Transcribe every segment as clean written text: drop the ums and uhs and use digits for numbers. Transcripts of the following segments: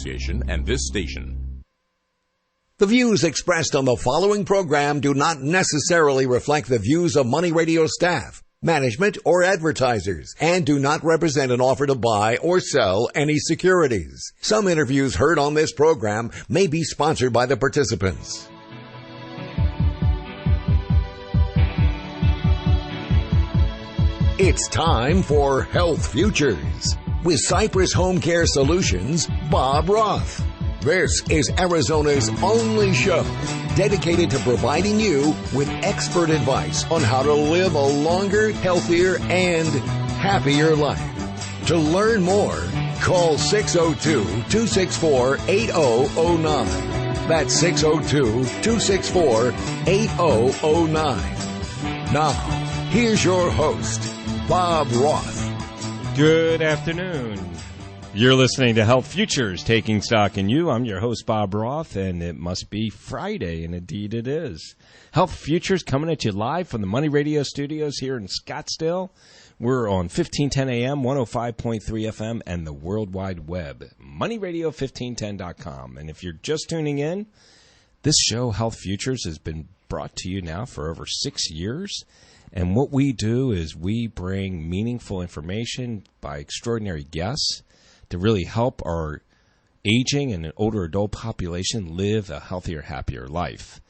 Association and this station. The views expressed on the following program do not necessarily reflect the views of Money Radio staff, management, or advertisers, and do not represent an offer to buy or sell any securities. Some interviews heard on this program may be sponsored by the participants. It's time for Health Futures with Cypress HomeCare Solutions, Bob Roth. This is Arizona's only show dedicated to providing you with expert advice on how to live a longer, healthier, and happier life. To learn more, call 602-264-8009. That's 602-264-8009. Now, here's your host, Bob Roth. Good afternoon. You're listening to Health Futures, Taking Stock in You. I'm your host, Bob Roth, and it must be Friday, and indeed it is. Health Futures coming at you live from the Money Radio studios here in Scottsdale. We're on 1510 AM, 105.3 FM, and the World Wide Web, moneyradio1510.com. And if you're just tuning in, this show, Health Futures, has been brought to you now for over 6 years. And what we do is we bring meaningful information by extraordinary guests to really help our aging and older adult population live a healthier, happier life.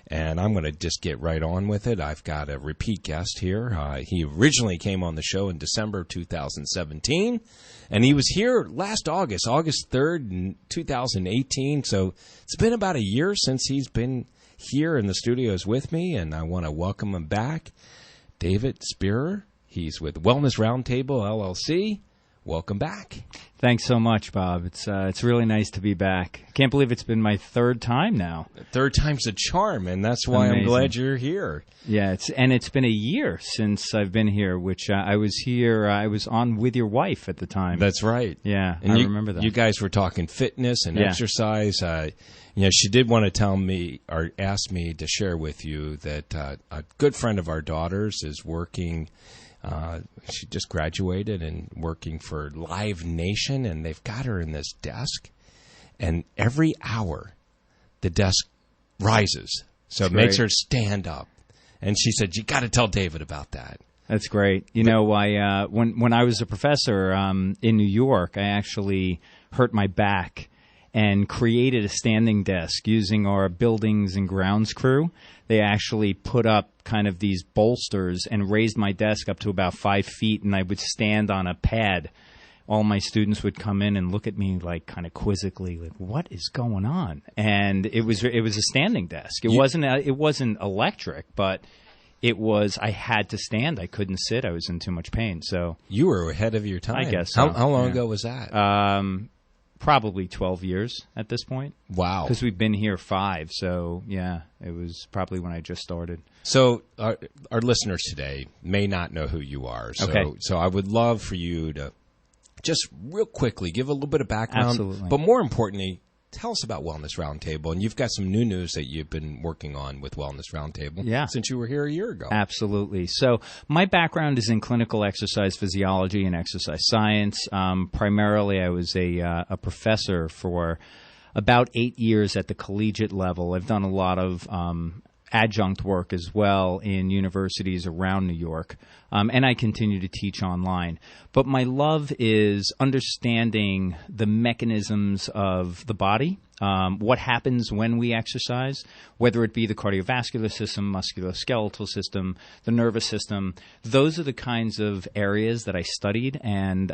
And I'm going to just get right on with it. I've got a repeat guest here. He originally came on the show in December of 2017, and he was here last August 3rd, 2018. So it's been about a year since he's been here in the studios with me, and I want to welcome him back. David Spierer. He's with Wellness Roundtable, LLC. Welcome back. Thanks so much, Bob. It's really nice to be back. I can't believe it's been my third time now. Third time's a charm, and that's why I'm glad you're here. Yeah, it's been a year since I've been here, which I was here. I was on with your wife at the time. That's right. Yeah, and I remember that. You guys were talking fitness and exercise. She did want to tell me or ask me to share with you that a good friend of our daughter's is working. She just graduated and working for Live Nation, and they've got her in this desk, and every hour the desk rises, so it makes her stand up. And she said, "You got to tell David about that." That's great. When I was a professor in New York, I actually hurt my back and created a standing desk using our buildings and grounds crew. They actually put up kind of these bolsters and raised my desk up to about 5 feet, and I would stand on a pad. All my students would come in and look at me like kind of quizzically, like, "What is going on?" And it was a standing desk. It wasn't electric, but it was. I had to stand. I couldn't sit. I was in too much pain. So you were ahead of your time. I guess so. How long ago was that? Probably 12 years at this point. Wow. Because we've been here 5, so yeah, it was probably when I just started. So our listeners today may not know who you are. So I would love for you to just real quickly give a little bit of background. Absolutely. But more importantly, tell us about Wellness Roundtable. And you've got some new news that you've been working on with Wellness Roundtable since you were here a year ago. Absolutely. So my background is in clinical exercise physiology and exercise science. Primarily, I was a professor for about 8 years at the collegiate level. I've done a lot of adjunct work as well in universities around New York, and I continue to teach online. But my love is understanding the mechanisms of the body, what happens when we exercise, whether it be the cardiovascular system, musculoskeletal system, the nervous system. Those are the kinds of areas that I studied, and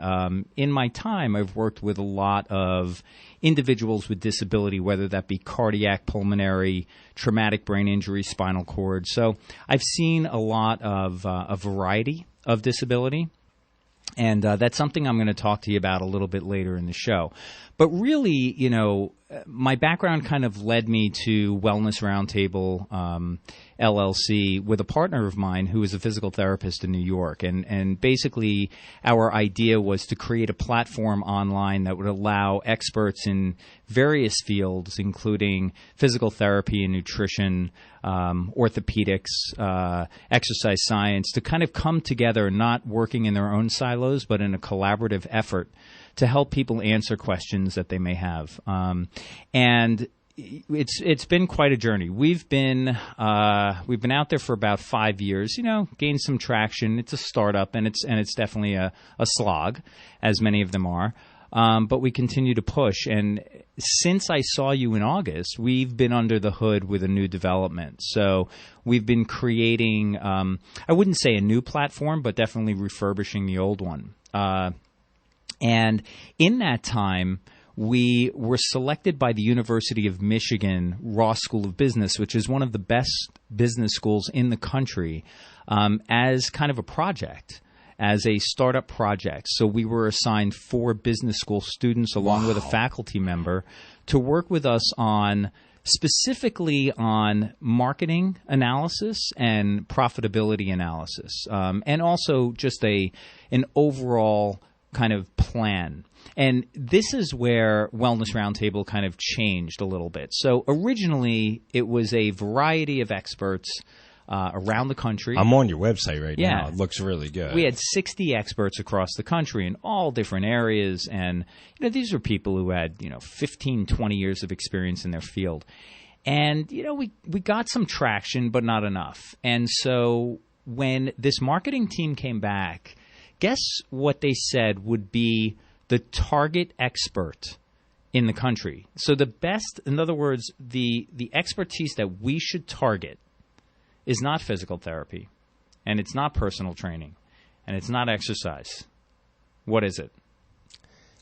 in my time, I've worked with a lot of individuals with disability, whether that be cardiac, pulmonary, traumatic brain injury, spinal cord. So I've seen a lot of a variety of disability, and that's something I'm going to talk to you about a little bit later in the show. But really, my background kind of led me to Wellness Roundtable LLC with a partner of mine who is a physical therapist in New York. And basically our idea was to create a platform online that would allow experts in various fields, including physical therapy and nutrition, orthopedics, exercise science, to kind of come together, not working in their own silos, but in a collaborative effort to help people answer questions that they may have. And it's been quite a journey. We've been out there for about 5 years. Gained some traction. It's a startup, and it's definitely a slog, as many of them are. But we continue to push. And since I saw you in August, we've been under the hood with a new development. So we've been creating, I wouldn't say a new platform, but definitely refurbishing the old one. And in that time, we were selected by the University of Michigan Ross School of Business, which is one of the best business schools in the country, as kind of a project, as a startup project. So we were assigned 4 business school students along with a faculty member to work with us specifically on marketing analysis and profitability analysis, and also just an overall kind of plan. And this is where Wellness Roundtable kind of changed a little bit. So originally, it was a variety of experts around the country. I'm on your website right now. It looks really good. We had 60 experts across the country in all different areas. And these were people who had 15, 20 years of experience in their field. And we got some traction, but not enough. And so when this marketing team came back, guess what they said would be the target expert in the country. So the best, in other words, the expertise that we should target is not physical therapy, and it's not personal training, and it's not exercise. What is it?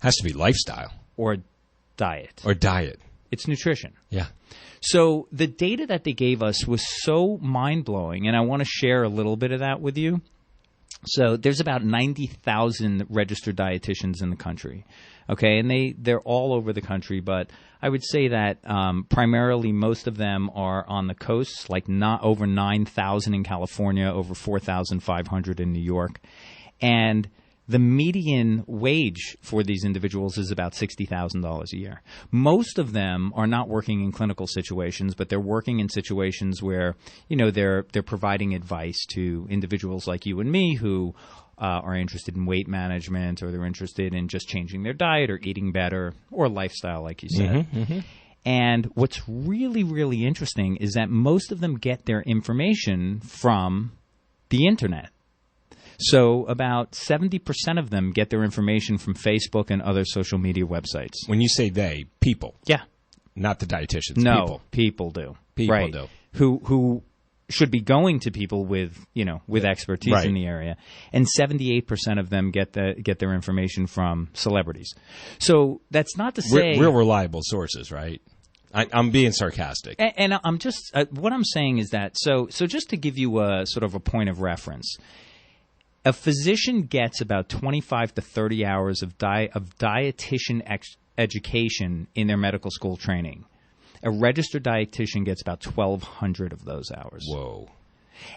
Has to be lifestyle. Or diet. It's nutrition. Yeah. So the data that they gave us was so mind-blowing, and I want to share a little bit of that with you. So there's about 90,000 registered dietitians in the country, okay? And they're all over the country, but I would say that primarily most of them are on the coast, like not over 9,000 in California, over 4,500 in New York. And the median wage for these individuals is about $60,000 a year. Most of them are not working in clinical situations, but they're working in situations where, they're providing advice to individuals like you and me who are interested in weight management, or they're interested in just changing their diet or eating better, or lifestyle, like you said. Mm-hmm, mm-hmm. And what's really, really interesting is that most of them get their information from the internet. So about 70% of them get their information from Facebook and other social media websites. When you say they, people. Yeah. Not the dietitians. No, people do. People do. Who should be going to people with expertise in the area. And 78% of them get their information from celebrities. So that's not to say... Real reliable sources, right? I'm being sarcastic. And I'm just... what I'm saying is that... So just to give you a sort of a point of reference... A physician gets about 25 to 30 hours of dietitian education in their medical school training. A registered dietitian gets about 1,200 of those hours. Whoa.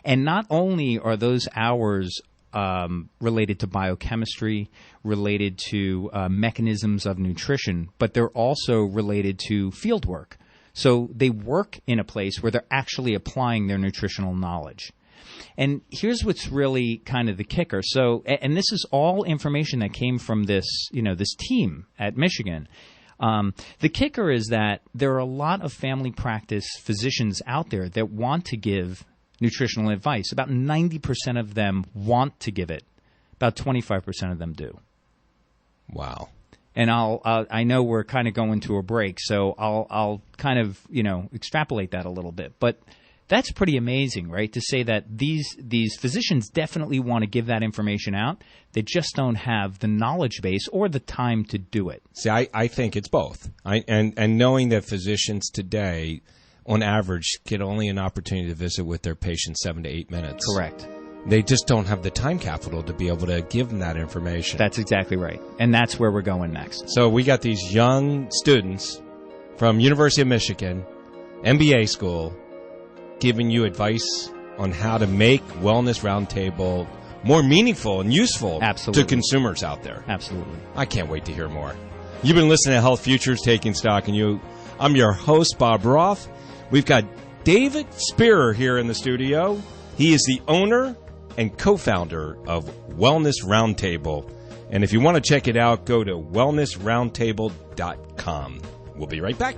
And not only are those hours related to biochemistry, related to mechanisms of nutrition, but they're also related to field work. So they work in a place where they're actually applying their nutritional knowledge. And here's what's really kind of the kicker. So, and this is all information that came from this team at Michigan. The kicker is that there are a lot of family practice physicians out there that want to give nutritional advice. About 90% of them want to give it. About 25% of them do. Wow. And I know we're kind of going to a break, so I'll kind of extrapolate that a little bit, but. That's pretty amazing, right? To say that these physicians definitely want to give that information out. They just don't have the knowledge base or the time to do it. See, I think it's both. And knowing that physicians today, on average, get only an opportunity to visit with their patients 7 to 8 minutes. Correct. They just don't have the time capital to be able to give them that information. That's exactly right. And that's where we're going next. So we got these young students from University of Michigan, MBA school, giving you advice on how to make Wellness Roundtable more meaningful and useful to consumers out there. Absolutely. I can't wait to hear more. You've been listening to Health Futures Taking Stock, and I'm your host, Bob Roth. We've got David Spierer here in the studio. He is the owner and co-founder of Wellness Roundtable. And if you want to check it out, go to wellnessroundtable.com. We'll be right back.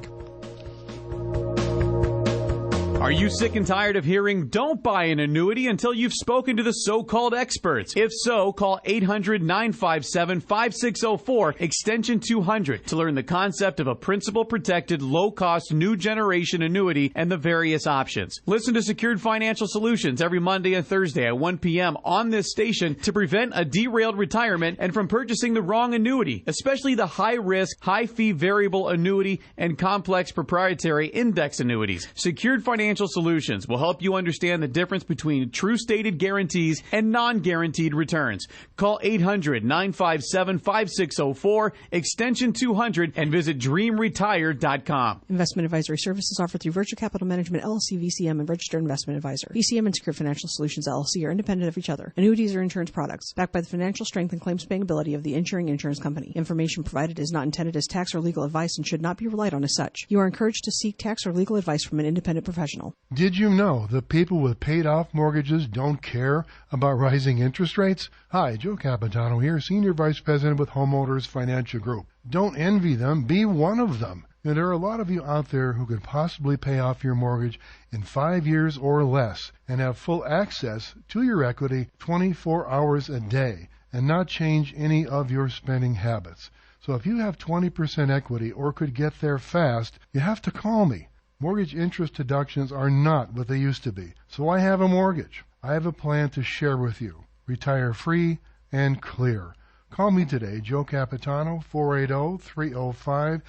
Are you sick and tired of hearing, don't buy an annuity until you've spoken to the so-called experts? If so, call 800-957-5604, extension 200, to learn the concept of a principal-protected, low-cost, new generation annuity and the various options. Listen to Secured Financial Solutions every Monday and Thursday at 1 p.m. on this station to prevent a derailed retirement and from purchasing the wrong annuity, especially the high-risk, high-fee variable annuity and complex proprietary index annuities. Secured Financial Solutions will help you understand the difference between true stated guarantees and non-guaranteed returns. Call 800-957-5604, extension 200, and visit dreamretire.com. Investment advisory services offered through Virtue Capital Management, LLC, VCM, and Registered Investment Advisor. VCM and Secured Financial Solutions, LLC are independent of each other. Annuities are insurance products, backed by the financial strength and claims-paying ability of the insuring insurance company. Information provided is not intended as tax or legal advice and should not be relied on as such. You are encouraged to seek tax or legal advice from an independent professional. Did you know that people with paid-off mortgages don't care about rising interest rates? Hi, Joe Capitano here, Senior Vice President with Homeowners Financial Group. Don't envy them, be one of them. And there are a lot of you out there who could possibly pay off your mortgage in 5 years or less and have full access to your equity 24 hours a day and not change any of your spending habits. So if you have 20% equity or could get there fast, you have to call me. Mortgage interest deductions are not what they used to be. So I have a mortgage. I have a plan to share with you. Retire free and clear. Call me today, Joe Capitano, 480-305-8545,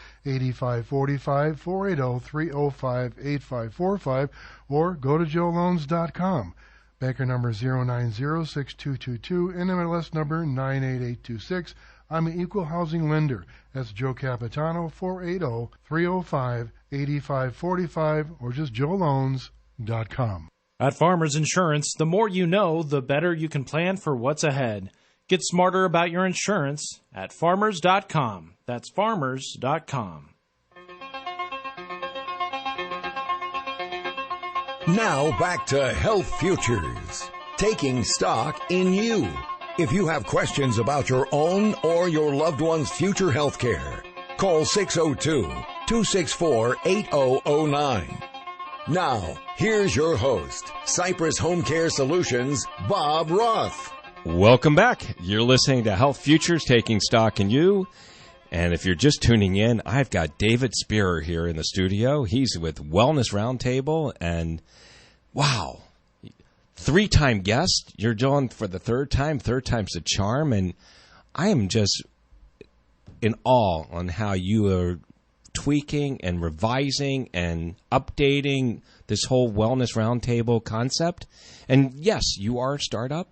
480-305-8545, or go to joeloans.com. Banker number 0906222, NMLS number 98826. I'm an equal housing lender. That's Joe Capitano, 480-305-8545, or just joeloans.com. At Farmers Insurance, the more you know, the better you can plan for what's ahead. Get smarter about your insurance at farmers.com. That's farmers.com. Now back to Health Futures, taking stock in you. If you have questions about your own or your loved one's future health care, call 602-264-8009. Now, here's your host, Cypress HomeCare Solutions, Bob Roth. Welcome back. You're listening to Health Futures, taking stock in you. And if you're just tuning in, I've got David Spierer here in the studio. He's with Wellness Roundtable, and wow, 3-time guest. You're doing for the third time. Third time's the charm, and I am just in awe on how you are tweaking and revising and updating this whole Wellness Roundtable concept. And yes, you are a startup,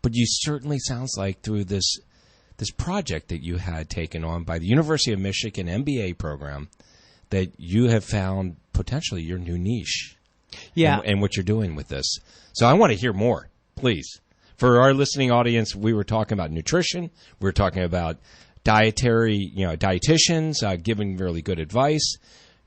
but you certainly sounds like through this project that you had taken on by the University of Michigan MBA program that you have found potentially your new niche. Yeah. And what you're doing with this. So I want to hear more, please. For our listening audience, we were talking about nutrition. We were talking about dietitians giving really good advice.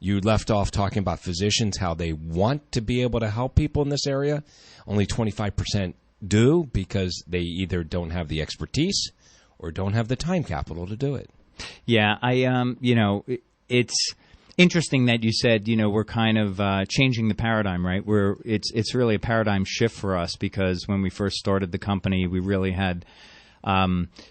You left off talking about physicians, how they want to be able to help people in this area. Only 25% do because they either don't have the expertise or don't have the time capital to do it. Yeah, it's interesting that you said, we're kind of changing the paradigm, right? It's really a paradigm shift for us because when we first started the company, we really had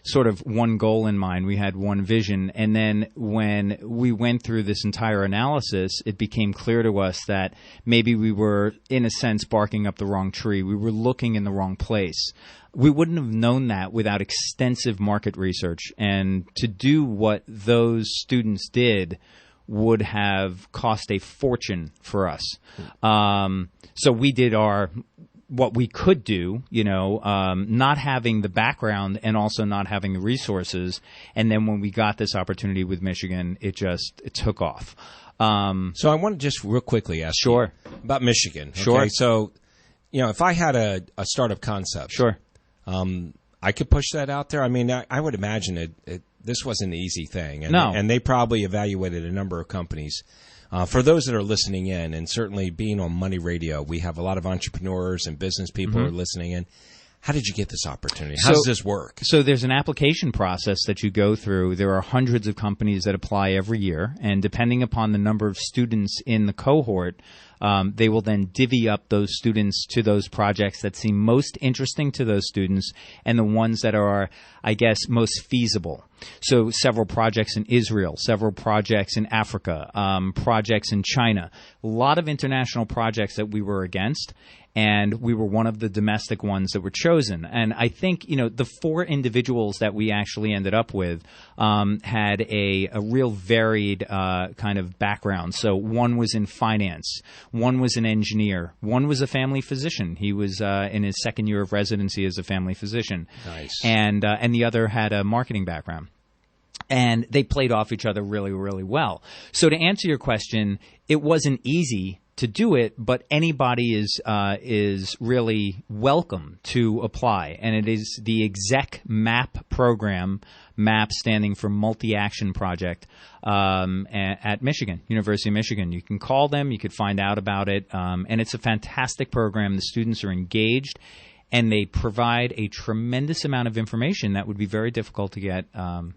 sort of one goal in mind. We had one vision. And then when we went through this entire analysis, it became clear to us that maybe we were, in a sense, barking up the wrong tree. We were looking in the wrong place. We wouldn't have known that without extensive market research. And to do what those students did would have cost a fortune for us. So we did what we could do, not having the background and also not having the resources. And then when we got this opportunity with Michigan, it took off. So I want to just real quickly ask you about Michigan. Okay? Sure. So, if I had a startup concept, sure, I could push that out there. I mean, I would imagine this wasn't an easy thing. And, no. And they probably evaluated a number of companies. For those that are listening in, and certainly being on Money Radio, we have a lot of entrepreneurs and business people who are listening in. How did you get this opportunity? How does this work? So there's an application process that you go through. There are hundreds of companies that apply every year, and depending upon the number of students in the cohort, they will then divvy up those students to those projects that seem most interesting to those students and the ones that are, I guess, most feasible. So several projects in Israel, several projects in Africa, projects in China, a lot of international projects that we were against. And we were one of the domestic ones that were chosen. And I think, the 4 individuals that we actually ended up with had a real varied kind of background. So one was in finance, one was an engineer, one was a family physician. He was in his second year of residency as a family physician. Nice. And the other had a marketing background. And they played off each other really, really well. So to answer your question, it wasn't easy to do it, but anybody is really welcome to apply. And it is the Exec MAP program, MAP standing for Multi-Action Project, at Michigan, University of Michigan. You can call them, you could find out about it, and it's a fantastic program. The students are engaged, and they provide a tremendous amount of information that would be very difficult to get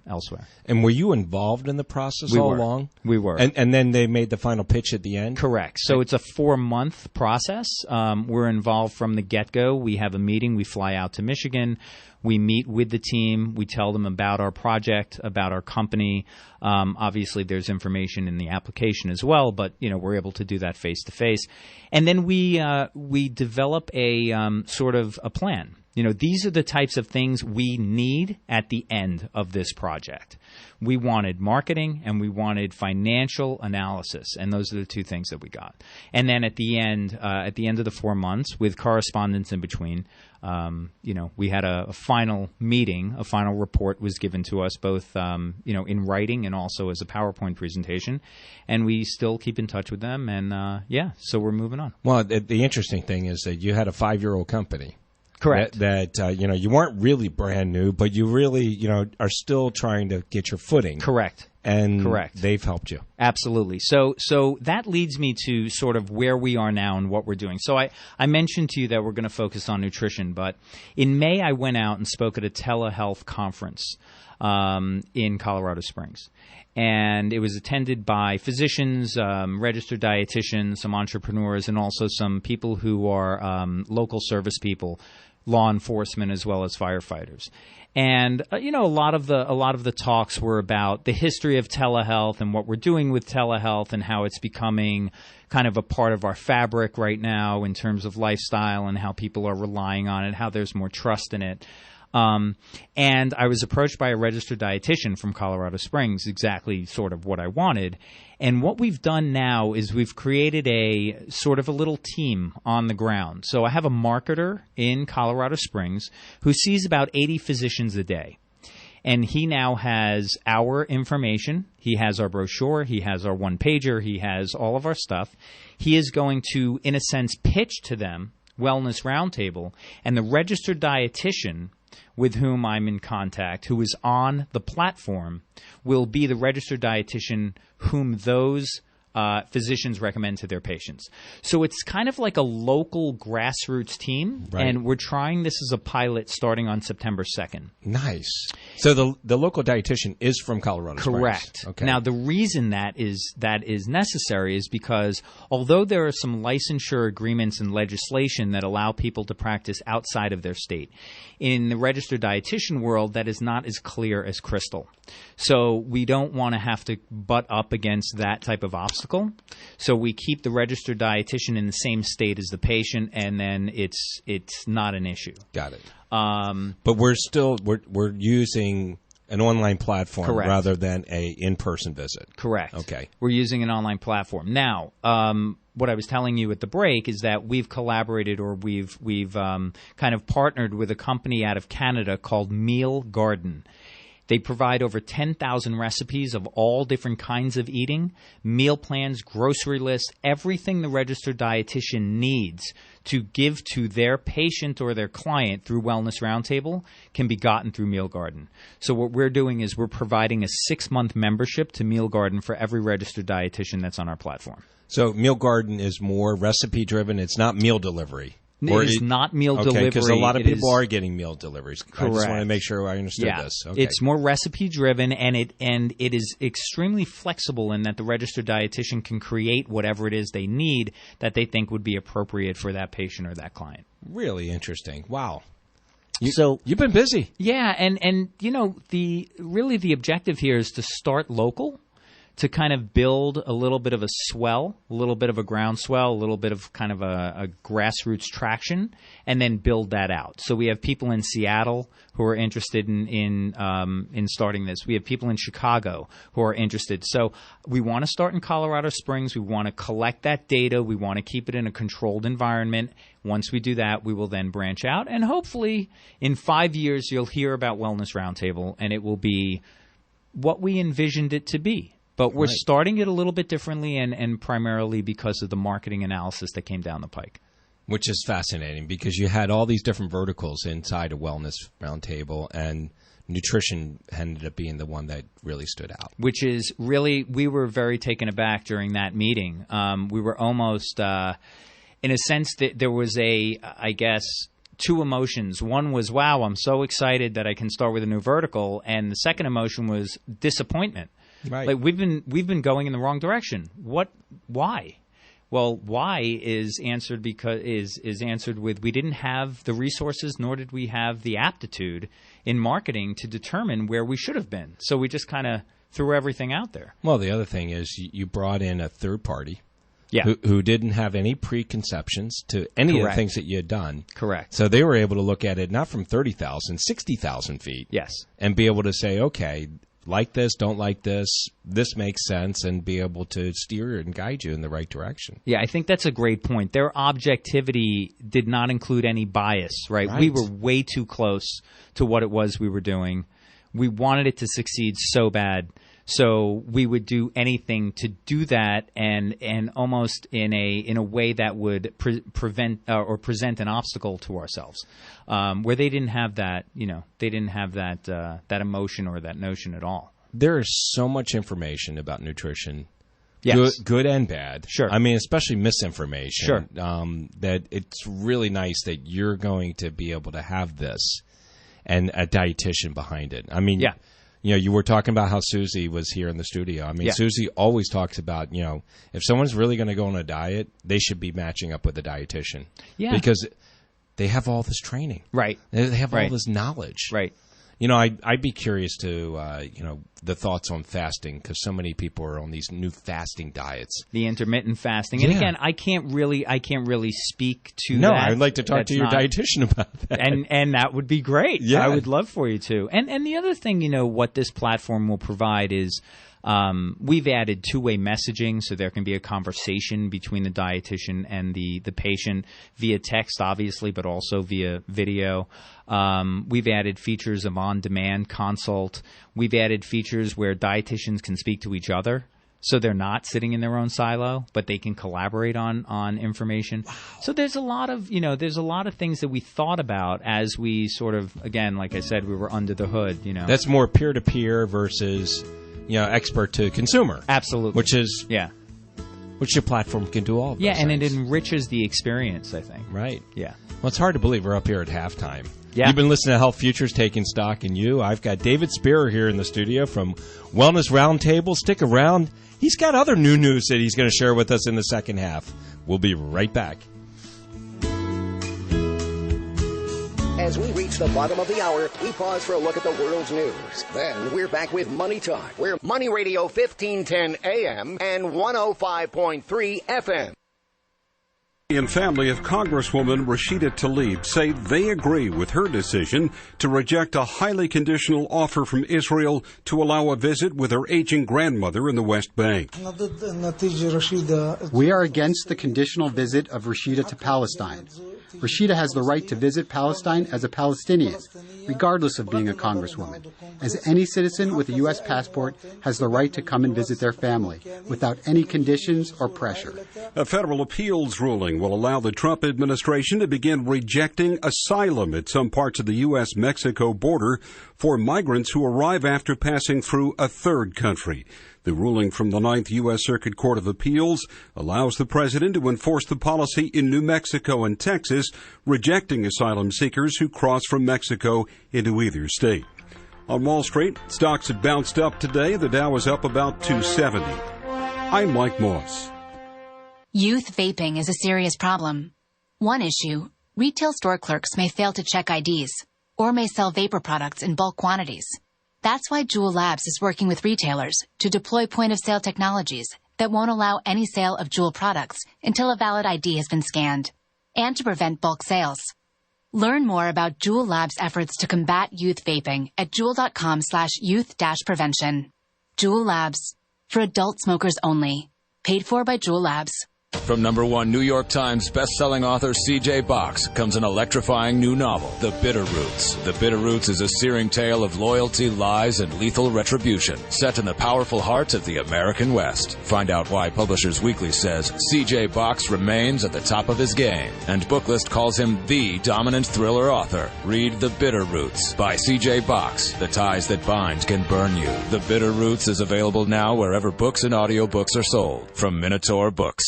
elsewhere. And were you involved in the process along? We were. And then they made the final pitch at the end? Correct. So it's a 4-month process. We're involved from the get-go. We have a meeting. We fly out to Michigan. We meet with the team. We tell them about our project, about our company. Obviously, there's information in the application as well, but we're able to do that face to face. And then we develop a sort of a plan. These are the types of things we need at the end of this project. We wanted marketing and we wanted financial analysis, and those are the 2 things that we got. And then at the end of the 4 months, with correspondence in between, we had a final meeting. A final report was given to us, both in writing and also as a PowerPoint presentation. And we still keep in touch with them, and so we're moving on. Well, the interesting thing is that you had a 5-year-old company. Correct. That you weren't really brand new, but you really are still trying to get your footing. Correct. And correct. They've helped you. Absolutely. So that leads me to sort of where we are now and what we're doing. So I mentioned to you that we're going to focus on nutrition, but in May I went out and spoke at a telehealth conference in Colorado Springs. And it was attended by physicians, registered dietitians, some entrepreneurs, and also some people who are local service people, law enforcement, as well as firefighters. And a lot of the talks were about the history of telehealth and what we're doing with telehealth and how it's becoming kind of a part of our fabric right now in terms of lifestyle and how people are relying on it, how there's more trust in it. And I was approached by a registered dietitian from Colorado Springs, exactly sort of what I wanted. And what we've done now is we've created a sort of a little team on the ground. So I have a marketer in Colorado Springs who sees about 80 physicians a day. And he now has our information. He has our brochure. He has our one-pager. He has all of our stuff. He is going to, in a sense, pitch to them Wellness Roundtable. And the registered dietitian with whom I'm in contact, who is on the platform, will be the registered dietitian whom those physicians recommend to their patients. So it's kind of like a local grassroots team, right. And we're trying this as a pilot starting on September 2nd. Nice. So the local dietitian is from Colorado Springs. Correct. Okay. Now, the reason that is necessary is because although there are some licensure agreements and legislation that allow people to practice outside of their state, in the registered dietitian world, that is not as clear as crystal. So we don't want to have to butt up against that type of obstacle. So we keep the registered dietitian in the same state as the patient, and then it's not an issue. Got it. But we're using an online platform Correct. rather than a in-person visit. Correct. Okay. We're using an online platform. Now, what I was telling you at the break is that we've collaborated, or we've kind of partnered with a company out of Canada called Meal Garden. They provide over 10,000 recipes of all different kinds of eating, meal plans, grocery lists, everything the registered dietitian needs to give to their patient or their client through Wellness Roundtable can be gotten through Meal Garden. So what we're doing is we're providing a 6-month membership to Meal Garden for every registered dietitian that's on our platform. So Meal Garden is more recipe-driven. It's not meal delivery. It is not meal delivery. Because a lot of It people is- are getting meal deliveries. I just want to make sure I understood Yeah. this. Okay. It's more recipe driven, and it is extremely flexible in that the registered dietitian can create whatever it is they need that they think would be appropriate for that patient or that client. really interesting. Wow. You've been busy. Yeah, and you know, the objective here is to start local, to kind of build a little bit of a swell, a little bit of a groundswell, a little bit of kind of a grassroots traction, and then build that out. So we have people in Seattle who are interested in starting this. We have people in Chicago who are interested. So we want to start in Colorado Springs. We want to collect that data. We want to keep it in a controlled environment. Once we do that, we will then branch out, and hopefully in 5 years you'll hear about Wellness Roundtable, and it will be what we envisioned it to be. But we're starting it a little bit differently, and primarily because of the marketing analysis that came down the pike. Which is fascinating because you had all these different verticals inside a Wellness Roundtable, and nutrition ended up being the one that really stood out. Which is really, we were very taken aback during that meeting. We were almost, in a sense, that there was I guess, two emotions. One was, wow, I'm so excited that I can start with a new vertical. And the second emotion was disappointment. Right. Like we've been going in the wrong direction. Why? Well, why is answered because is answered with we didn't have the resources, nor did we have the aptitude in marketing to determine where we should have been. So we just kind of threw everything out there. Well, the other thing is you brought in a third party Yeah. who didn't have any preconceptions to any of the Correct. things that you had done. Correct. So they were able to look at it not from 30,000, 60,000 feet. Yes. And be able to say, okay, like this, don't like this, this makes sense, and be able to steer and guide you in the right direction. Yeah, I think that's a great point. Their objectivity did not include any bias, right? We were way too close to what it was we were doing. We wanted it to succeed so bad. So we would do anything to do that, and almost in a way that would prevent or present an obstacle to ourselves, where they didn't have that, they didn't have that emotion or that notion at all. There is so much information about nutrition, Yes. good and bad. Sure. I mean, especially misinformation. Sure. That it's really nice that you're going to be able to have this and a dietitian behind it. I mean, Yeah. You were talking about how Susie was here in the studio. I mean, Yeah. Susie always talks about, if someone's really going to go on a diet, they should be matching up with a dietitian. Yeah. Because they have all this training. Right. They have all Right. this knowledge. Right. I'd be curious to, the thoughts on fasting, because so many people are on these new fasting diets. The intermittent fasting, and Yeah. again, I can't really speak to No, that. I'd like to talk That's to your not- dietitian about that. and that would be great. Yeah. I would love for you to. And the other thing, what this platform will provide is we've added two-way messaging, so there can be a conversation between the dietitian and the patient via text, obviously, but also via video. We've added features of on-demand consult. We've added features where dietitians can speak to each other. So they're not sitting in their own silo, but they can collaborate on information. Wow. So there's a lot of things that we thought about as we sort of, again, like I said, we were under the hood. That's more peer-to-peer versus, expert to consumer. Absolutely. Which your platform can do all of those and it things. enriches the experience, I think. Right. Yeah. Well, it's hard to believe we're up here at halftime. Yeah. You've been listening to Health Futures, Taking Stock in You. I've got David Spierer here in the studio from Wellness Roundtable. Stick around. He's got other new news that he's going to share with us in the second half. We'll be right back. As we reach the bottom of the hour, we pause for a look at the world's news. Then we're back with Money Talk. We're Money Radio 1510 AM and 105.3 FM. And family of Congresswoman Rashida Tlaib say they agree with her decision to reject a highly conditional offer from Israel to allow a visit with her aging grandmother in the West Bank. We are against the conditional visit of Rashida to Palestine. Rashida has the right to visit Palestine as a Palestinian, regardless of being a congresswoman, as any citizen with a U.S. passport has the right to come and visit their family without any conditions or pressure. A federal appeals ruling will allow the Trump administration to begin rejecting asylum at some parts of the U.S.-Mexico border for migrants who arrive after passing through a third country. The ruling from the Ninth U.S. Circuit Court of Appeals allows the president to enforce the policy in New Mexico and Texas, rejecting asylum seekers who cross from Mexico into either state. On Wall Street, stocks had bounced up today. The Dow was up about 270. I'm Mike Moss. Youth vaping is a serious problem. One issue, retail store clerks may fail to check IDs or may sell vapor products in bulk quantities. That's why Juul Labs is working with retailers to deploy point-of-sale technologies that won't allow any sale of Juul products until a valid ID has been scanned, and to prevent bulk sales. Learn more about Juul Labs' efforts to combat youth vaping at juul.com/youth-prevention. Juul Labs, for adult smokers only. Paid for by Juul Labs. From #1 New York Times bestselling author C.J. Box comes an electrifying new novel, The Bitter Roots. The Bitter Roots is a searing tale of loyalty, lies, and lethal retribution, set in the powerful heart of the American West. Find out why Publishers Weekly says C.J. Box remains at the top of his game, and Booklist calls him the dominant thriller author. Read The Bitter Roots by C.J. Box. The ties that bind can burn you. The Bitter Roots is available now wherever books and audiobooks are sold. From Minotaur Books.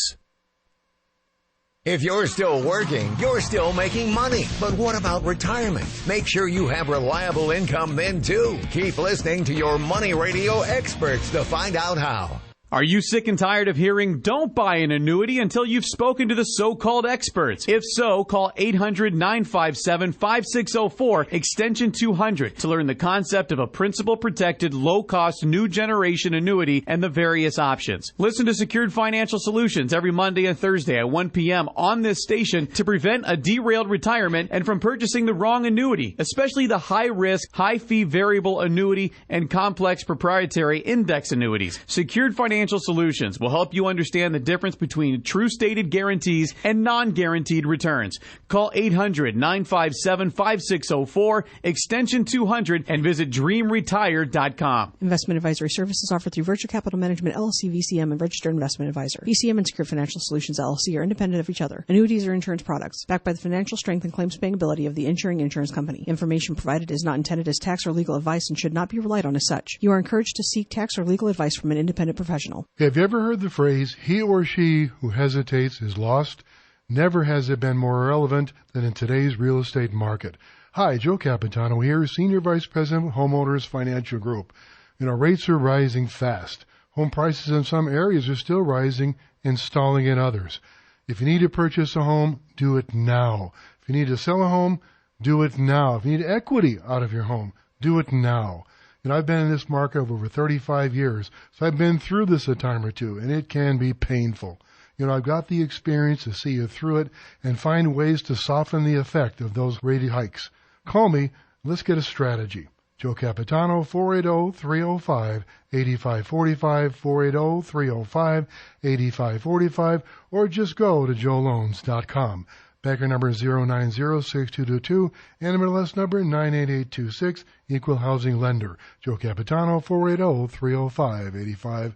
If you're still working, you're still making money. But what about retirement? Make sure you have reliable income then, too. Keep listening to your Money Radio experts to find out how. Are you sick and tired of hearing, don't buy an annuity until you've spoken to the so-called experts? If so, call 800-957-5604, extension 200, to learn the concept of a principal-protected, low-cost, new generation annuity and the various options. Listen to Secured Financial Solutions every Monday and Thursday at 1 p.m. on this station to prevent a derailed retirement and from purchasing the wrong annuity, especially the high-risk, high-fee variable annuity and complex proprietary index annuities. Secured Financial Solutions will help you understand the difference between true stated guarantees and non-guaranteed returns. Call 800-957-5604, extension 200, and visit dreamretire.com. Investment advisory services offered through Virtue Capital Management, LLC, VCM, and Registered Investment Advisor. VCM and Secured Financial Solutions, LLC are independent of each other. Annuities are insurance products, backed by the financial strength and claims-paying ability of the insuring insurance company. Information provided is not intended as tax or legal advice and should not be relied on as such. You are encouraged to seek tax or legal advice from an independent professional. Have you ever heard the phrase, he or she who hesitates is lost? Never has it been more relevant than in today's real estate market. Hi, Joe Capitano here, Senior Vice President of Homeowners Financial Group. Rates are rising fast. Home prices in some areas are still rising and stalling in others. If you need to purchase a home, do it now. If you need to sell a home, do it now. If you need equity out of your home, do it now. I've been in this market over 35 years, so I've been through this a time or two, and it can be painful. I've got the experience to see you through it and find ways to soften the effect of those rate hikes. Call me. Let's get a strategy. Joe Capitano, 480-305-8545, 480-305-8545, or just go to joeloans.com. Banker number 0906222 and MLS number 98826, Equal Housing Lender. Joe Capitano, 480-305-8545.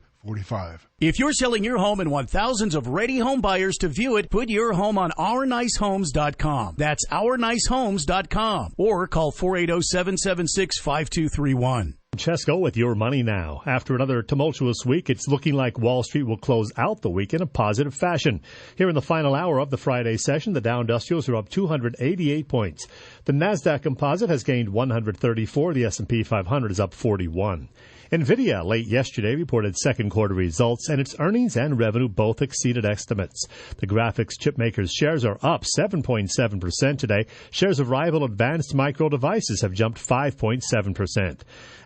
If you're selling your home and want thousands of ready home buyers to view it, put your home on OurNiceHomes.com. That's OurNiceHomes.com. Or call 480-776-5231. Chesko with your money now. After another tumultuous week, it's looking like Wall Street will close out the week in a positive fashion. Here in the final hour of the Friday session, the Dow Industrials are up 288 points. The Nasdaq Composite has gained 134. The S&P 500 is up 41. NVIDIA late yesterday reported second quarter results, and its earnings and revenue both exceeded estimates. The graphics chip maker's shares are up 7.7% today. Shares of rival Advanced Micro Devices have jumped 5.7%.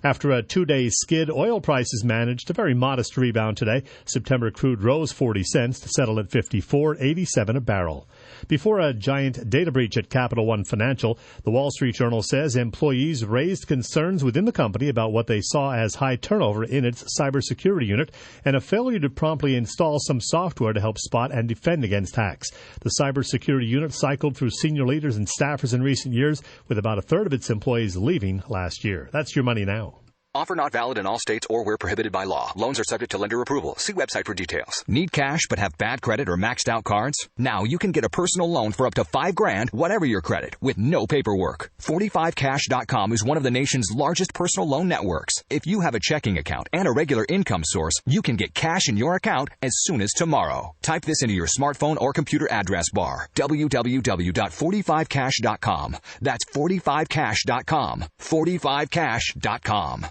After a two-day skid, oil prices managed a very modest rebound today. September crude rose 40 cents to settle at $54.87 a barrel. Before a giant data breach at Capital One Financial, the Wall Street Journal says employees raised concerns within the company about what they saw as high turnover in its cybersecurity unit and a failure to promptly install some software to help spot and defend against hacks. The cybersecurity unit cycled through senior leaders and staffers in recent years, with about a third of its employees leaving last year. That's your money now. Offer not valid in all states or where prohibited by law. Loans are subject to lender approval. See website for details. Need cash but have bad credit or maxed out cards? Now you can get a personal loan for up to $5,000, whatever your credit, with no paperwork. 45cash.com is one of the nation's largest personal loan networks. If you have a checking account and a regular income source, you can get cash in your account as soon as tomorrow. Type this into your smartphone or computer address bar. www.45cash.com. That's 45cash.com. 45cash.com.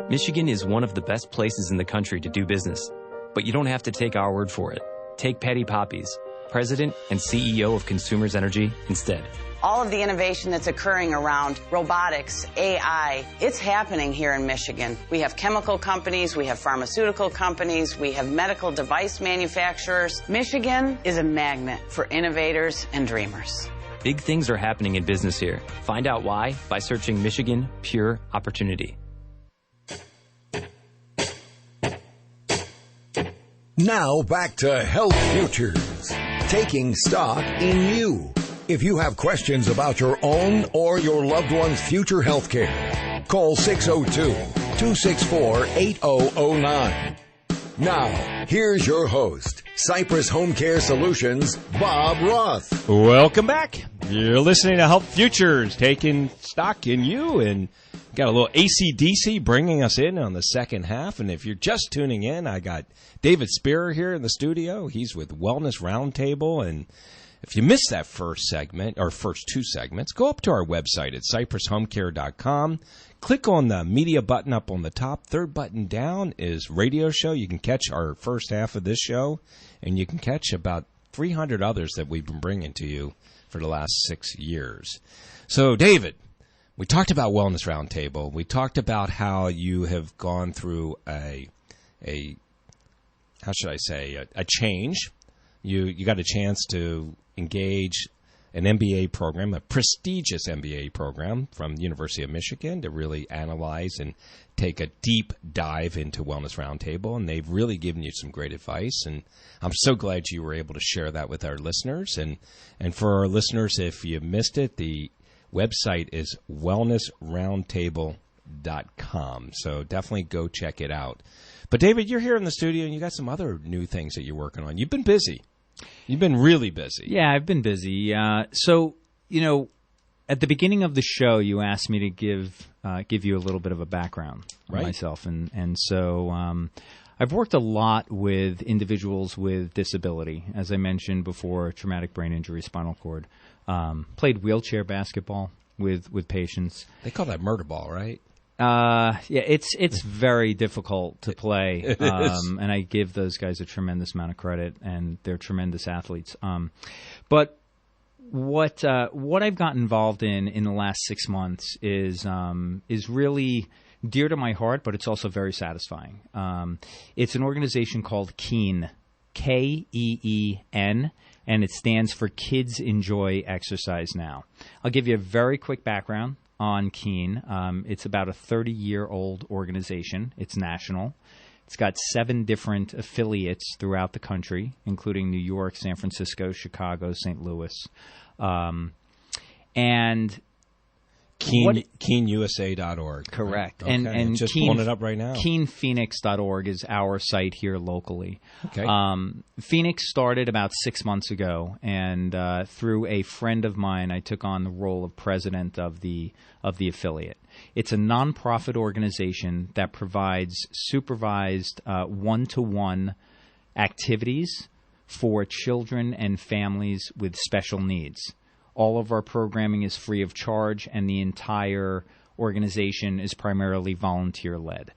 Michigan is one of the best places in the country to do business, but you don't have to take our word for it. Take Patty Poppies, President and CEO of Consumers Energy, instead. All of the innovation that's occurring around robotics, AI, it's happening here in Michigan. We have chemical companies, we have pharmaceutical companies, we have medical device manufacturers. Michigan is a magnet for innovators and dreamers. Big things are happening in business here. Find out why by searching Michigan Pure Opportunity. Now back to Health Futures, taking stock in you. If you have questions about your own or your loved one's future health care, call 602-264-8009. Now, here's your host, Cypress Home Care Solutions, Bob Roth. Welcome back. You're listening to Health Futures, taking stock in you, and got a little AC/DC bringing us in on the second half. And if you're just tuning in, I got David Spierer here in the studio. He's with Wellness Roundtable, and if you missed that first segment, or first two segments, go up to our website at cypresshomecare.com. Click on the media button up on the top. Third button down is radio show. You can catch our first half of this show, and you can catch about 300 others that we've been bringing to you for the last 6 years. So, David, we talked about Wellness Roundtable. We talked about how you have gone through a change. You got a chance to engage an MBA program, a prestigious MBA program from the University of Michigan, to really analyze and take a deep dive into Wellness Roundtable, and they've really given you some great advice, and I'm so glad you were able to share that with our listeners. And for our listeners, if you missed it, the website is wellnessroundtable.com, so definitely go check it out. But David, you're here in the studio, and you got some other new things that you're working on. You've been busy. You've been really busy. Yeah, I've been busy. So, at the beginning of the show, you asked me to give you a little bit of a background on myself. And so I've worked a lot with individuals with disability. As I mentioned before, traumatic brain injury, spinal cord. Played wheelchair basketball with patients. They call that murder ball, right? Yeah, it's very difficult to play, and I give those guys a tremendous amount of credit, and they're tremendous athletes. But what I've gotten involved in the last 6 months is really dear to my heart, but it's also very satisfying. It's an organization called KEEN, KEEN, and it stands for Kids Enjoy Exercise Now. I'll give you a very quick background on KEEN. It's about a 30-year-old organization. It's national. It's got 7 different affiliates throughout the country, including New York, San Francisco, Chicago, St. Louis. And KeenUSA.org. Correct. Okay. And just pulling it up right now. KeenPhoenix.org is our site here locally. Okay. Phoenix started about 6 months ago, and through a friend of mine, I took on the role of president of the affiliate. It's a nonprofit organization that provides supervised one-to-one activities for children and families with special needs. All of our programming is free of charge, and the entire organization is primarily volunteer-led.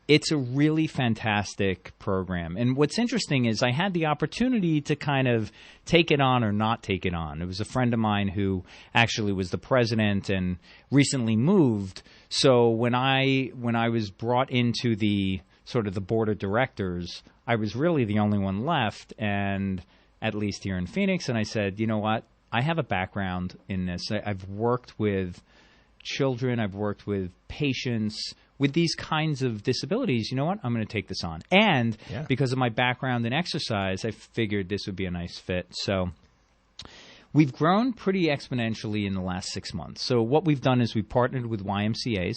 It's a really fantastic program. And what's interesting is I had the opportunity to kind of take it on or not take it on. It was a friend of mine who actually was the president and recently moved. So when I was brought into the sort of the board of directors, I was really the only one left, and at least here in Phoenix, and I said, you know what, I have a background in this. I've worked with children, I've worked with patients with these kinds of disabilities. You know what, I'm going to take this on. And because of my background in exercise, I figured this would be a nice fit. So we've grown pretty exponentially in the last 6 months. So what we've done is we've partnered with YMCAs.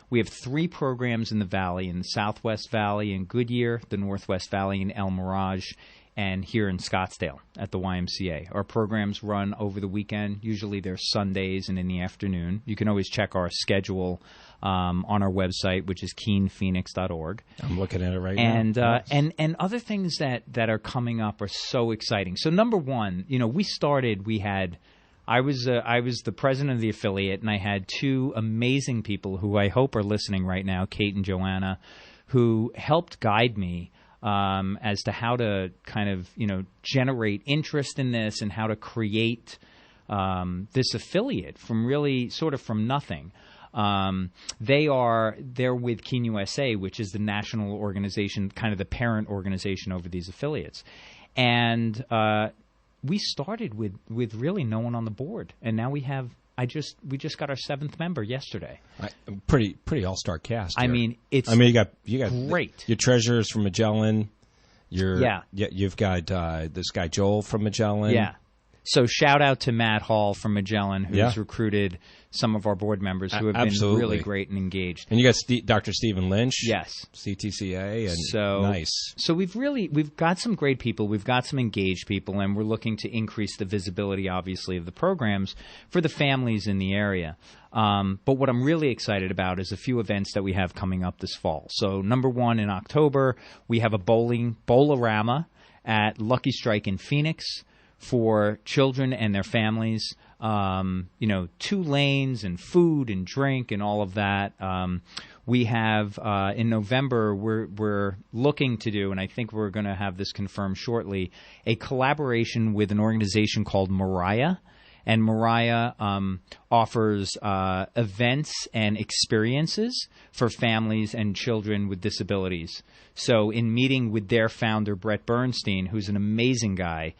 We have 3 programs in the Valley, in the Southwest Valley in Goodyear, the Northwest Valley in El Mirage, and here in Scottsdale at the YMCA. Our programs run over the weekend. Usually they're Sundays and in the afternoon. You can always check our schedule on our website, which is keenphoenix.org. I'm looking at it right now. And other things that are coming up are so exciting. So number one, I was the president of the affiliate, and I had 2 amazing people who I hope are listening right now, Kate and Joanna, who helped guide me as to how to kind of, generate interest in this and how to create this affiliate from really sort of from nothing. They're with Keen USA, which is the national organization, kind of the parent organization over these affiliates. And we started with really no one on the board, and now we just got our 7th member yesterday. Pretty all-star cast here. I mean, you got great. Your treasurers from Magellan. You've got this guy Joel from Magellan. Yeah. So shout out to Matt Hall from Magellan, who's recruited some of our board members who have been really great and engaged. And you got Dr. Stephen Lynch. Yes. CTCA. And nice. So we've got some great people. We've got some engaged people, and we're looking to increase the visibility, obviously, of the programs for the families in the area. But what I'm really excited about is a few events that we have coming up this fall. So number one, in October, we have a Bowlarama at Lucky Strike in Phoenix for children and their families. 2 lanes and food and drink and all of that. We have in November, we're looking to do, and I think we're going to have this confirmed shortly, a collaboration with an organization called Mariah. And Mariah offers events and experiences for families and children with disabilities. So in meeting with their founder, Brett Bernstein, who's an amazing guy,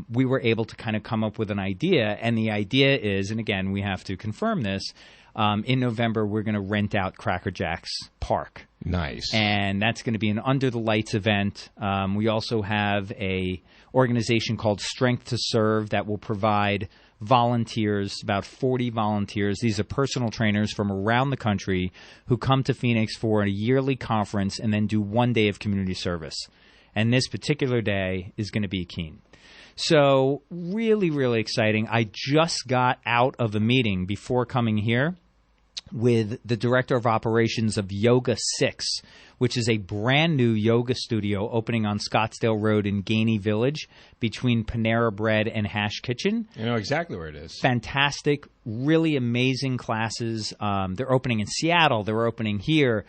we were able to kind of come up with an idea. And the idea is, and again, we have to confirm this, in November, we're going to rent out Cracker Jack's Park. Nice. And that's going to be an Under the Lights event. We also have a organization called Strength to Serve that will provide volunteers, about 40 volunteers. These are personal trainers from around the country who come to Phoenix for a yearly conference and then do 1 day of community service. And this particular day is going to be Keene. So really, really exciting. I just got out of a meeting before coming here with the director of operations of Yoga 6, which is a brand new yoga studio opening on Scottsdale Road in Gainey Village between Panera Bread and Hash Kitchen. You know exactly where it is. Fantastic, really amazing classes. They're opening in Seattle. They're opening here.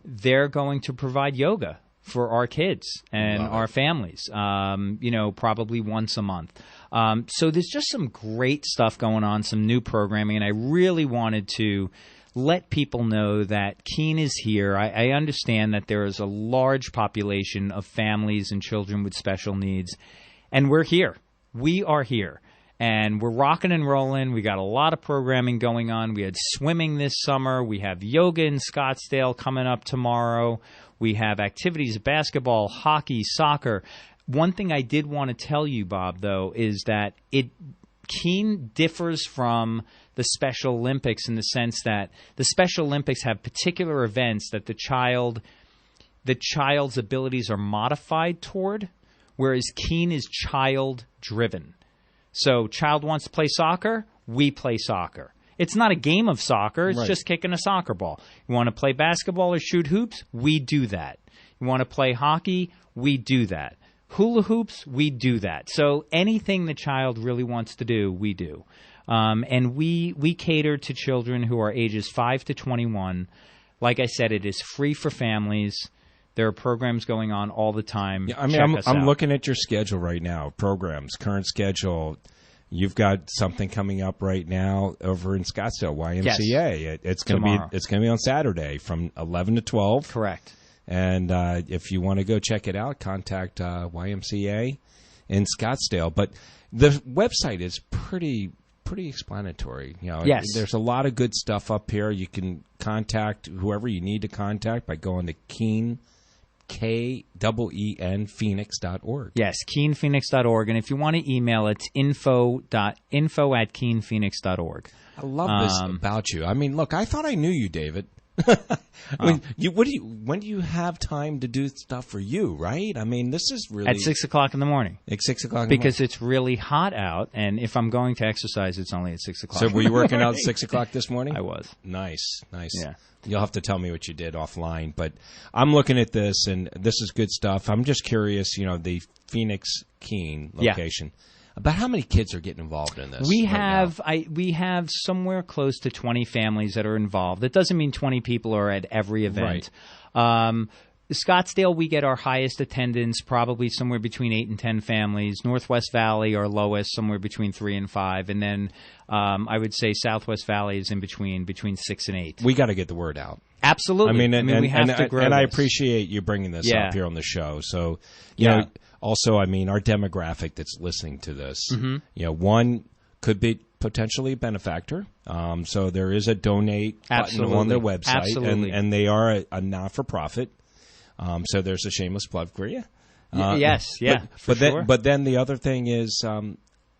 They're going to provide yoga for our kids and our families, probably once a month. So there's just some great stuff going on, some new programming, and I really wanted to let people know that Keene is here. I understand that there is a large population of families and children with special needs, and we're here. We are here. And we're rocking and rolling. We got a lot of programming going on. We had swimming this summer. We have yoga in Scottsdale coming up tomorrow. We have activities, basketball, hockey, soccer. One thing I did want to tell you, Bob, though, is that Keene differs from the Special Olympics in the sense that the Special Olympics have particular events that the child's abilities are modified toward, whereas Keene is child-driven. So child wants to play soccer, we play soccer. It's not a game of soccer. It's just kicking a soccer ball. You want to play basketball or shoot hoops? We do that. You want to play hockey? We do that. Hula hoops? We do that. So anything the child really wants to do, we do. And we cater to children who are ages 5 to 21. Like I said, it is free for families. There are programs going on all the time. Yeah, I mean, I'm looking at your schedule right now, programs, current schedule. You've got something coming up right now over in Scottsdale, YMCA. Yes. It's going to be on Saturday from 11 to 12. Correct. And if you want to go check it out, contact YMCA in Scottsdale. But the website is pretty explanatory. Yes. There's a lot of good stuff up here. You can contact whoever you need to contact by going to Keene, KEEN Phoenix.org. Yes, KeenPhoenix.org. And if you want to email, it's info@KeenPhoenix.org. I love this about you. I mean, look, I thought I knew you, David. When do you have time to do stuff for you, right? I mean, this is really... At 6 o'clock in the morning. At 6 o'clock in the morning. Because it's really hot out, and if I'm going to exercise, it's only at 6 o'clock. So were you working out at 6 o'clock this morning? I was. Nice. Yeah. You'll have to tell me what you did offline. But I'm looking at this, and this is good stuff. I'm just curious, the Phoenix Keene location. Yeah. About how many kids are getting involved in this? We have somewhere close to 20 families that are involved. That doesn't mean 20 people are at every event. Right. Scottsdale, we get our highest attendance, probably somewhere between 8 and 10 families. Northwest Valley, our lowest, somewhere between 3 and 5. And then I would say Southwest Valley is in between 6 and 8. We got to get the word out. Absolutely. We have to grow and this. I appreciate you bringing this up here on the show. So, you know, also, our demographic that's listening to this, one could be potentially a benefactor. So there is a donate button on their website, and they are a not-for-profit. So there's a shameless plug for you. But then the other thing is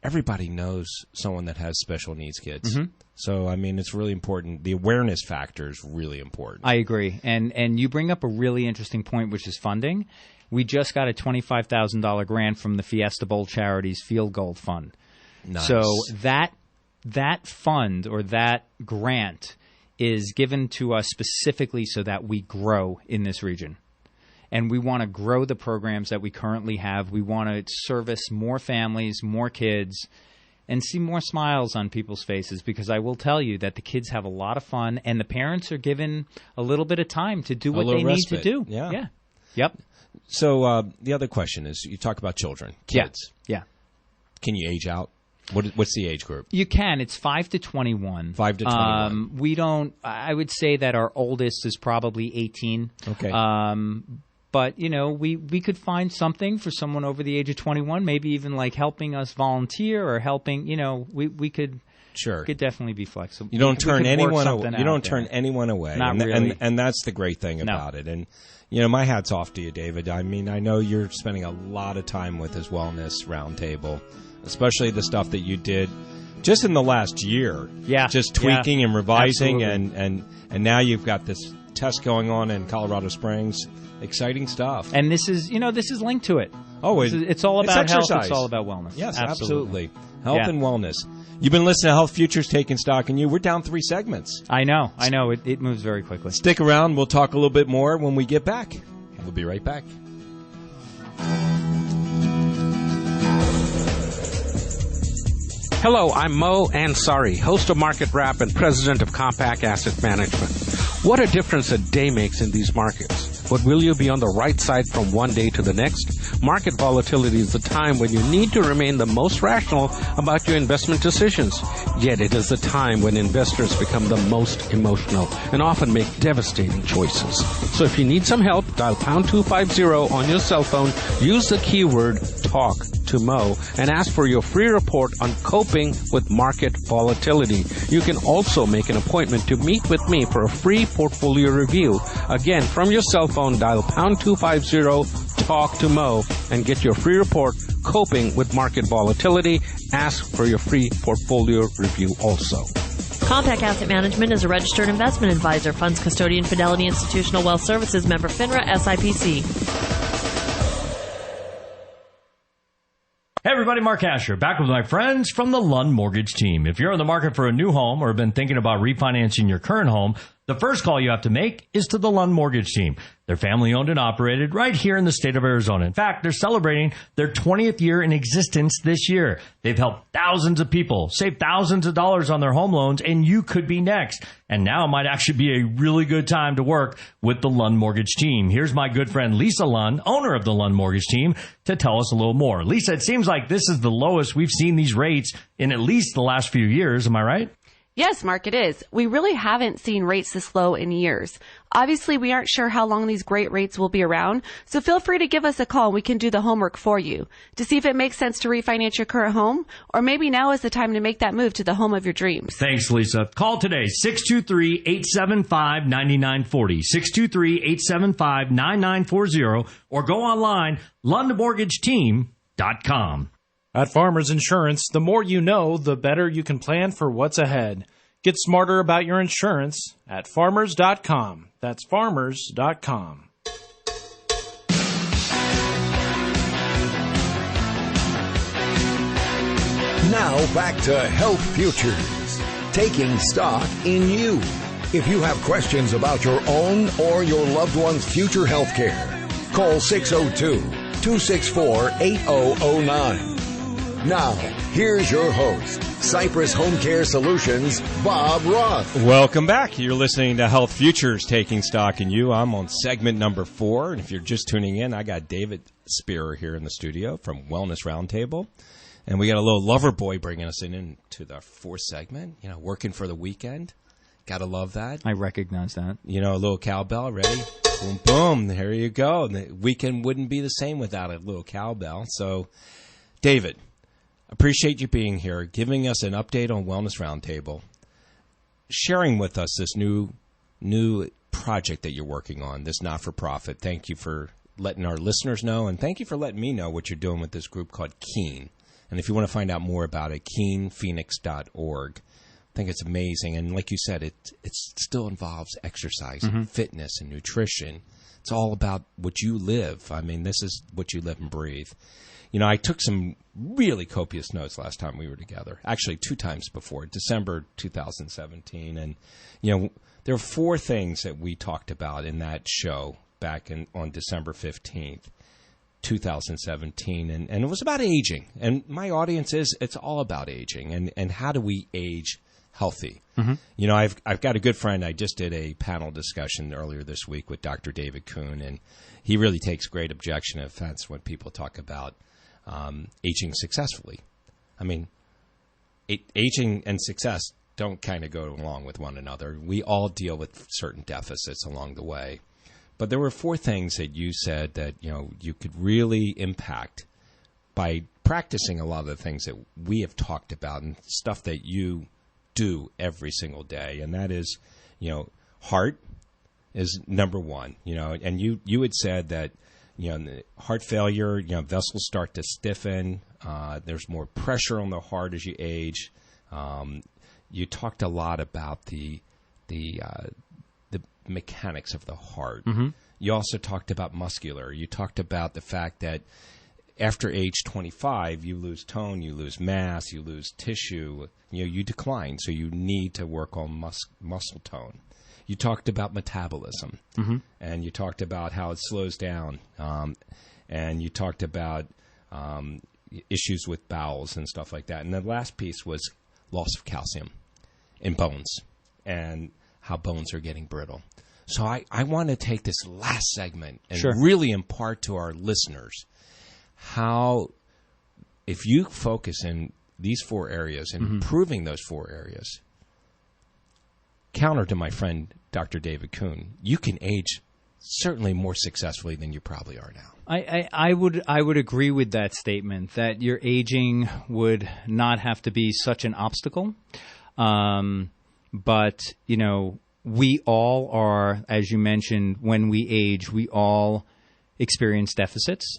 everybody knows someone that has special needs kids. Mm-hmm. So, I mean, it's really important. The awareness factor is really important. I agree. And you bring up a really interesting point, which is funding. We just got a $25,000 grant from the Fiesta Bowl Charities Field Goal Fund. Nice. So that fund or that grant is given to us specifically so that we grow in this region. And we want to grow the programs that we currently have. We want to service more families, more kids, and see more smiles on people's faces, because I will tell you that the kids have a lot of fun, and the parents are given a little bit of time to do what they need to do. Yeah. Yep. So the other question is, you talk about children, kids. Yeah. Can you age out? What's the age group? You can. It's 5 to 21. 5 to 21. We don't. I would say that our oldest is probably 18. Okay. But, you know, we could find something for someone over the age of 21, maybe even like helping us volunteer or helping, you know, we could. Sure. Could definitely be flexible. You don't turn anyone away. You don't turn anyone away. Not really. And that's the great thing about it. And, you know, my hat's off to you, David. I mean, I know you're spending a lot of time with this Wellness Roundtable, especially the stuff that you did just in the last year. Yeah. Just tweaking and revising. Absolutely. And now you've got this test going on in Colorado Springs. Exciting stuff. And this is linked to it. Oh, it's all about health. Exercise. It's all about wellness. Yes, absolutely. Health and wellness. You've been listening to Health Futures Taking Stock in You. We're down 3 segments. I know. It moves very quickly. Stick around. We'll talk a little bit more when we get back. We'll be right back. Hello, I'm Mo Ansari, host of Market Wrap and president of Compact Asset Management. What a difference a day makes in these markets. But will you be on the right side from one day to the next? Market volatility is the time when you need to remain the most rational about your investment decisions. Yet it is the time when investors become the most emotional and often make devastating choices. So if you need some help, dial pound 250 on your cell phone, use the keyword TALK to Mo, and ask for your free report on coping with market volatility. You can also make an appointment to meet with me for a free portfolio review. Again, from your cell phone, dial pound 250, talk to Mo, and get your free report, Coping with Market Volatility. Ask for your free portfolio review also. Compact Asset Management is a registered investment advisor, funds custodian, Fidelity Institutional Wealth Services, member FINRA, SIPC. Hey everybody, Mark Asher, back with my friends from the Lund Mortgage Team. If you're in the market for a new home or have been thinking about refinancing your current home, the first call you have to make is to the Lund Mortgage Team. They're family owned and operated right here in the state of Arizona. In fact, they're celebrating their 20th year in existence this year. They've helped thousands of people save thousands of dollars on their home loans, and you could be next. And now might actually be a really good time to work with the Lund Mortgage Team. Here's my good friend Lisa Lund, owner of the Lund Mortgage Team, to tell us a little more. Lisa, it seems like this is the lowest we've seen these rates in at least the last few years. Am I right? Yes, Mark, it is. We really haven't seen rates this low in years. Obviously, we aren't sure how long these great rates will be around, so feel free to give us a call and we can do the homework for you to see if it makes sense to refinance your current home, or maybe now is the time to make that move to the home of your dreams. Thanks, Lisa. Call today, 623-875-9940, 623-875-9940, or go online, lundmortgageteam.com. At Farmers Insurance, the more you know, the better you can plan for what's ahead. Get smarter about your insurance at farmers.com. That's farmers.com. Now back to Health Futures, taking stock in you. If you have questions about your own or your loved one's future health care, call 602-264-8009. Now, here's your host, Cypress HomeCare Solutions, Bob Roth. Welcome back. You're listening to Health Futures, taking stock in you. I'm on segment number 4, and if you're just tuning in, I got David Spierer here in the studio from Wellness Roundtable. And we got a little lover boy bringing us into the 4th segment, working for the weekend. Got to love that. I recognize that. A little cowbell, ready? Boom, boom, there you go. The weekend wouldn't be the same without a little cowbell. So, David, appreciate you being here, giving us an update on Wellness Roundtable, sharing with us this new project that you're working on, this not-for-profit. Thank you for letting our listeners know, and thank you for letting me know what you're doing with this group called Keen. And if you want to find out more about it, keenphoenix.org. I think it's amazing. And like you said, it still involves exercise and fitness and nutrition. It's all about what you live. I mean, this is what you live and breathe. I took some really copious notes last time we were together. Actually, 2 times before, December 2017. And, there were 4 things that we talked about in that show back on December 15th. 2017, and it was about aging. And my audience it's all about aging and how do we age healthy. I've got a good friend. I just did a panel discussion earlier this week with Dr. David Kuhn, and he really takes great objection and offense when people talk about aging successfully. I mean, aging and success don't kind of go along with one another. We all deal with certain deficits along the way. But there were 4 things that you said that, you could really impact by practicing a lot of the things that we have talked about and stuff that you do every single day. And that is, heart is number 1, and you had said that, heart failure, vessels start to stiffen. There's more pressure on the heart as you age. You talked a lot about the mechanics of the heart. You also talked about muscular. You talked about the fact that after age 25, you lose tone, you lose mass, you lose tissue, you decline. So you need to work on muscle tone. You talked about metabolism, and you talked about how it slows down, and you talked about issues with bowels and stuff like that. And the last piece was loss of calcium in bones and how bones are getting brittle. So I want to take this last segment and really impart to our listeners how, if you focus in these 4 areas and improving those 4 areas, counter to my friend Dr. David Kuhn, you can age certainly more successfully than you probably are now. I would agree with that statement, that your aging would not have to be such an obstacle. But, we all are, as you mentioned, when we age, we all experience deficits.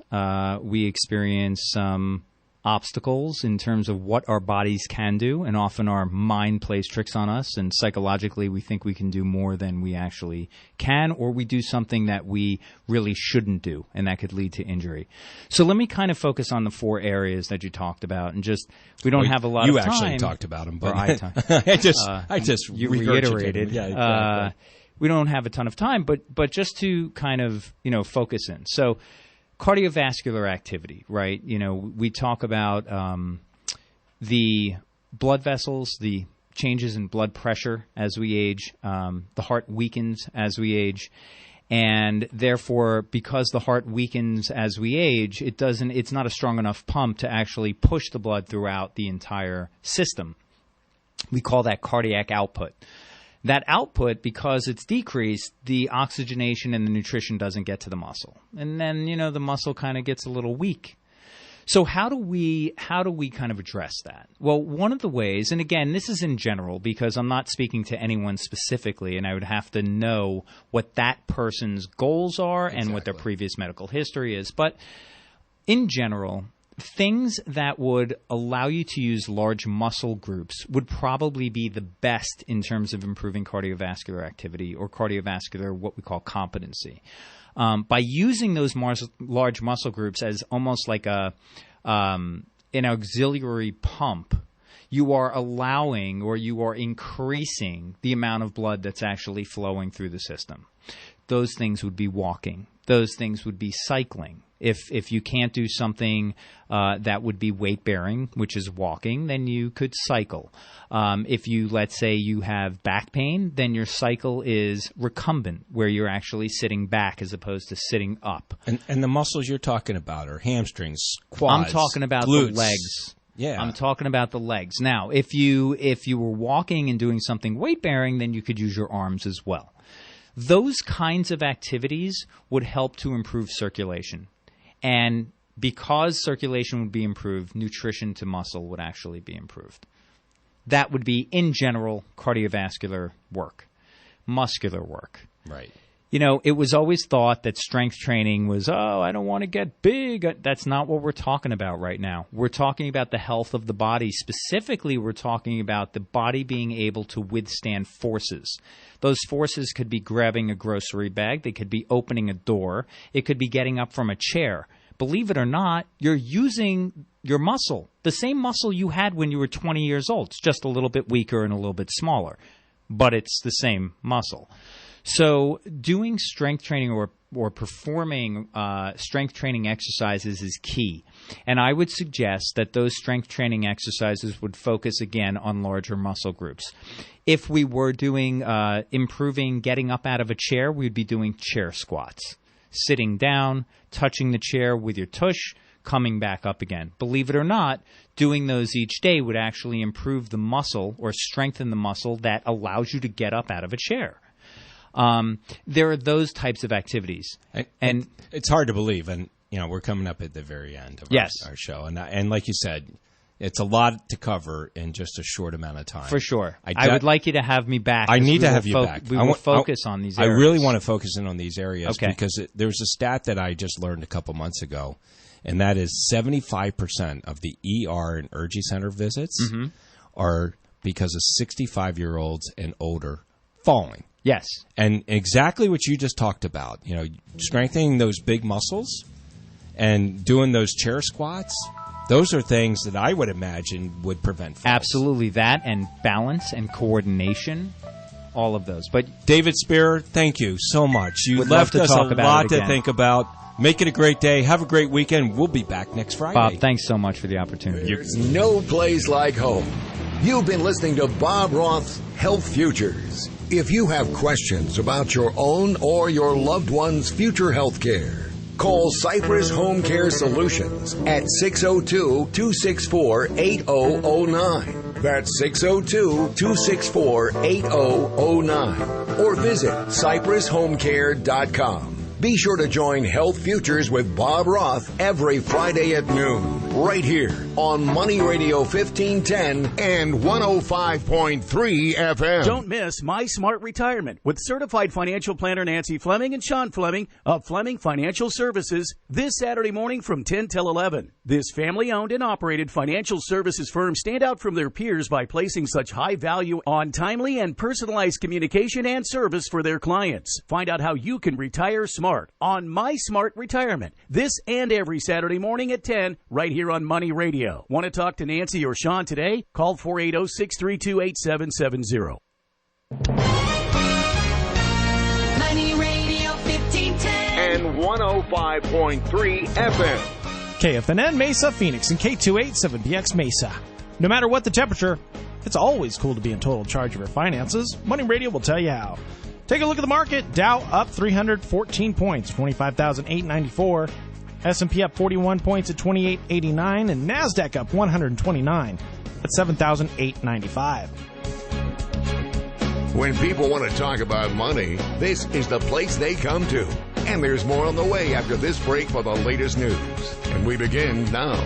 We experience some obstacles in terms of what our bodies can do, and often our mind plays tricks on us, and psychologically we think we can do more than we actually can, or we do something that we really shouldn't do, and that could lead to injury. So let me kind of focus on the 4 areas that you talked about, and just, we don't have a lot of time. You actually talked about them, but I just you reiterated. Yeah, exactly. We don't have a ton of time, but just to kind of, focus in. So cardiovascular activity, right? We talk about the blood vessels, the changes in blood pressure as we age. The heart weakens as we age. And therefore, because the heart weakens as we age, it's not a strong enough pump to actually push the blood throughout the entire system. We call that cardiac output. That output, because it's decreased, the oxygenation and the nutrition doesn't get to the muscle. And then, the muscle kind of gets a little weak. So how do we kind of address that? Well, one of the ways, and again, this is in general because I'm not speaking to anyone specifically, and I would have to know what that person's goals are and what their previous medical history is. But in general, things that would allow you to use large muscle groups would probably be the best in terms of improving cardiovascular activity or cardiovascular, what we call competency. By using those large muscle groups as almost like an auxiliary pump, you are allowing or you are increasing the amount of blood that's actually flowing through the system. Those things would be walking. Those things would be cycling. If you can't do something that would be weight-bearing, which is walking, then you could cycle. If you, let's say, you have back pain, then your cycle is recumbent, where you're actually sitting back as opposed to sitting up. And the muscles you're talking about are hamstrings, quads, I'm talking about glutes. the legs. Yeah. I'm talking about the legs. Now, if you were walking and doing something weight-bearing, then you could use your arms as well. Those kinds of activities would help to improve circulation. And because circulation would be improved, nutrition to muscle would actually be improved. That would be, in general, cardiovascular work, muscular work. Right. You know, it was always thought that strength training was, I don't want to get big. That's not what we're talking about right now. We're talking about the health of the body. Specifically, we're talking about the body being able to withstand forces. Those forces could be grabbing a grocery bag. They could be opening a door. It could be getting up from a chair. Believe it or not, you're using your muscle, the same muscle you had when you were 20 years old. It's just a little bit weaker and a little bit smaller, but it's the same muscle. So doing strength training or performing strength training exercises is key. And I would suggest that those strength training exercises would focus again on larger muscle groups. If we were doing improving getting up out of a chair, we'd be doing chair squats. Sitting down, touching the chair with your tush, coming back up again. Believe it or not, doing those each day would actually improve the muscle or strengthen the muscle that allows you to get up out of a chair. There are those types of activities. And it's hard to believe, and we're coming up at the very end of our show. And like you said, it's a lot to cover in just a short amount of time. For sure. I would like you to have me back. I need to have you back. We will focus on these areas. I really want to focus in on these areas because there's a stat that I just learned a couple months ago, and that is 75% of the ER and Urgy Center visits are because of 65-year-olds and older falling. Yes. And exactly what you just talked about, strengthening those big muscles and doing those chair squats, those are things that I would imagine would prevent falls. Absolutely. That and balance and coordination, all of those. But David Spierer, thank you so much. You left us a lot to think about. Make it a great day. Have a great weekend. We'll be back next Friday. Bob, thanks so much for the opportunity. There's no place like home. You've been listening to Bob Roth's Health Futures. If you have questions about your own or your loved one's future health care, call Cypress HomeCare Solutions at 602-264-8009. That's 602-264-8009. Or visit CypressHomeCare.com. Be sure to join Health Futures with Bob Roth every Friday at noon, right here on Money Radio 1510 and 105.3 FM. Don't miss My Smart Retirement with certified financial planner Nancy Fleming and Sean Fleming of Fleming Financial Services this Saturday morning from 10 till 11. This family-owned and operated financial services firm stand out from their peers by placing such high value on timely and personalized communication and service for their clients. Find out how you can retire smart on My Smart Retirement this and every Saturday morning at 10 right here on Money Radio. Want to talk to Nancy or Sean today? Call 480-632-8770. Money Radio 1510 and 105.3 FM. KFNN Mesa, Phoenix, and K287BX Mesa. No matter what the temperature, it's always cool to be in total charge of your finances. Money Radio will tell you how. Take a look at the market. Dow up 314 points, 25,894. S&P up 41 points at 2889, and NASDAQ up 129 at 7,895. When people want to talk about money, this is the place they come to. And there's more on the way after this break for the latest news. And we begin now.